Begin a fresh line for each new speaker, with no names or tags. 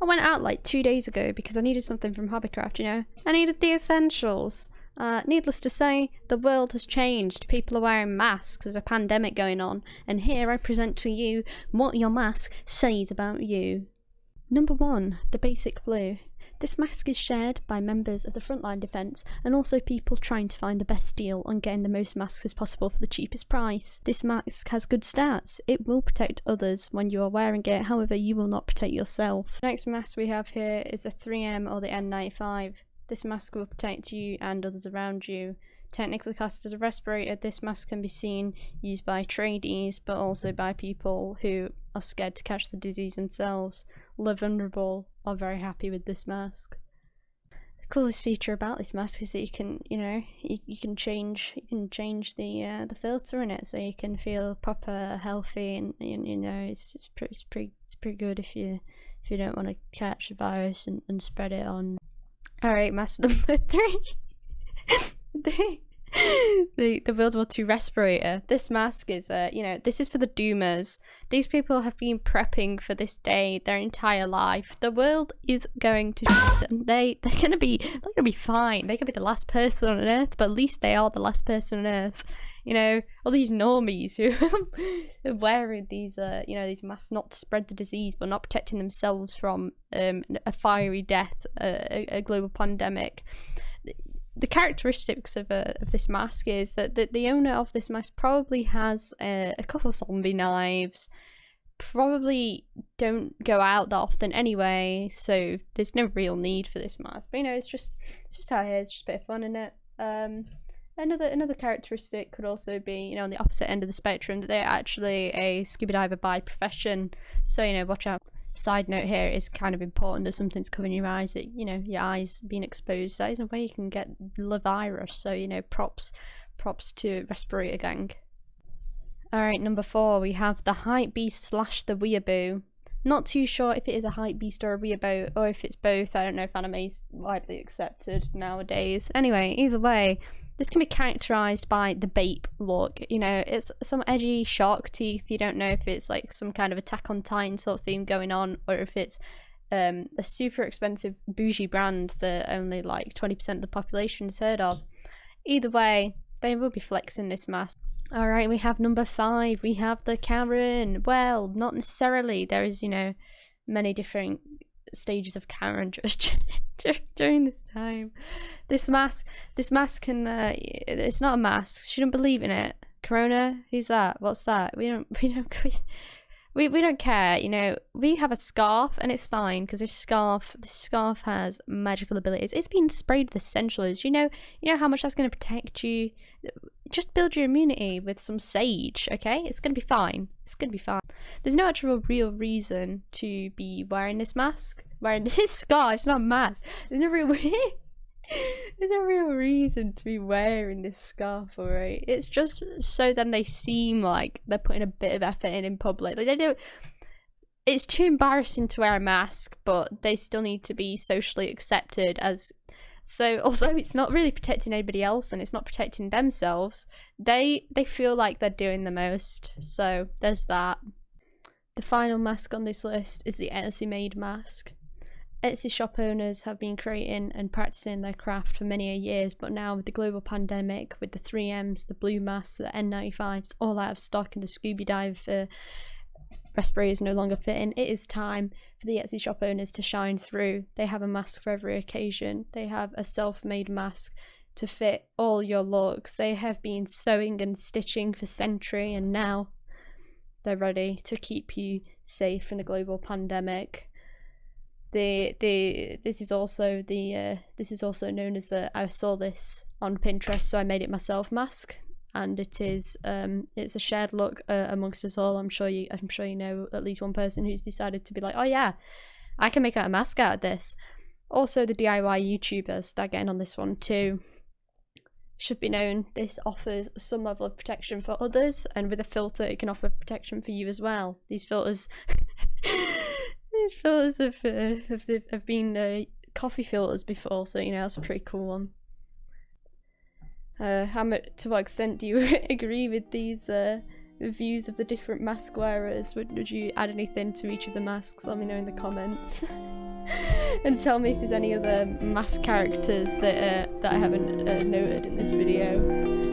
I went out like 2 days ago because I needed something from Hobbycraft, you know? I needed the essentials. Needless to say, the world has changed. People are wearing masks. There's a pandemic going on. And here I present to you what your mask says about you. Number 1, the basic blue. This mask is shared by members of the frontline defence and also people trying to find the best deal on getting the most masks as possible for the cheapest price. This mask has good stats. It will protect others when you are wearing it, however you will not protect yourself. The next mask we have here is a 3M or the N95. This mask will protect you and others around you. Technically classed as a respirator, this mask can be seen used by tradies, but also by people who are scared to catch the disease themselves. The vulnerable are very happy with this mask. The coolest feature about this mask is that you can, you know, you can change the filter in it, so you can feel proper healthy, and you know it's pretty good if you don't want to catch the virus and spread it on. All right, mask number 3. The World War II respirator. This mask is, you know, this is for the doomers. These people have been prepping for this day their entire life. The world is going to and they're gonna be fine. They could be the last person on Earth, but at least they are the last person on Earth. You know, all these normies who are wearing these, you know, these masks not to spread the disease, but not protecting themselves from a fiery death, a global pandemic. The characteristics of this mask is that the owner of this mask probably has a couple of zombie knives, probably don't go out that often anyway, so there's no real need for this mask. But you know, it's just how it is. It's just a bit of fun, isn't it? Another characteristic could also be, you know, on the opposite end of the spectrum, that they're actually a scuba diver by profession. So you know, watch out. Side note here, is kind of important if something's covering your eyes, that, you know, your eyes being exposed, that is a way you can get the virus. So you know, props to Respirator gang. Alright, number 4, we have the Hypebeast / the Weeaboo. Not too sure if it is a Hypebeast or a Weeaboo, or if it's both. I don't know if anime is widely accepted nowadays. Anyway, either way, this can be characterized by the Bape look. You know, it's some edgy shark teeth. You don't know if it's like some kind of Attack on Titan sort of theme going on, or if it's a super expensive bougie brand that only like 20% of the population has heard of. Either way, they will be flexing this mask. Alright, we have number 5. We have the Karen. Well, not necessarily. There is, you know, many different stages of Karen just during this time. This mask can it's not a mask. She don't believe in it. Corona, who's that? What's that? We don't care. You know, we have a scarf and it's fine, because this scarf has magical abilities. It's been sprayed with essentials. You know how much that's going to protect you. Just build your immunity with some sage, okay? It's gonna be fine. It's gonna be fine. There's no actual real reason to be wearing this mask. Wearing this scarf, it's not a mask. There's no real reason to be wearing this scarf, alright? It's just so then they seem like they're putting a bit of effort in public. Like, they don't. It's too embarrassing to wear a mask, but they still need to be socially accepted as. So although it's not really protecting anybody else and it's not protecting themselves, they feel like they're doing the most. So there's that. The final mask on this list is the Etsy made mask. Etsy shop owners have been creating and practicing their craft for many years, but now with the global pandemic, with the 3Ms, the blue masks, the N95s all out of stock, and the scuba dive respirators no longer fitting, it is time for the Etsy shop owners to shine through. They have a mask for every occasion. They have a self-made mask to fit all your looks. They have been sewing and stitching for centuries, and now they're ready to keep you safe from the global pandemic. This is also known as the I saw this on Pinterest, so I made it myself mask. And it is it's a shared look amongst us all. I'm sure you know at least one person who's decided to be like, oh yeah, I can make a mask out of this. Also, the DIY YouTubers, they're getting on this one too. Should be known, this offers some level of protection for others, and with a filter it can offer protection for you as well. These filters have been coffee filters before, so you know, that's a pretty cool one. To what extent do you agree with these views of the different mask wearers? Would you add anything to each of the masks? Let me know in the comments. And tell me if there's any other mask characters that I haven't noted in this video.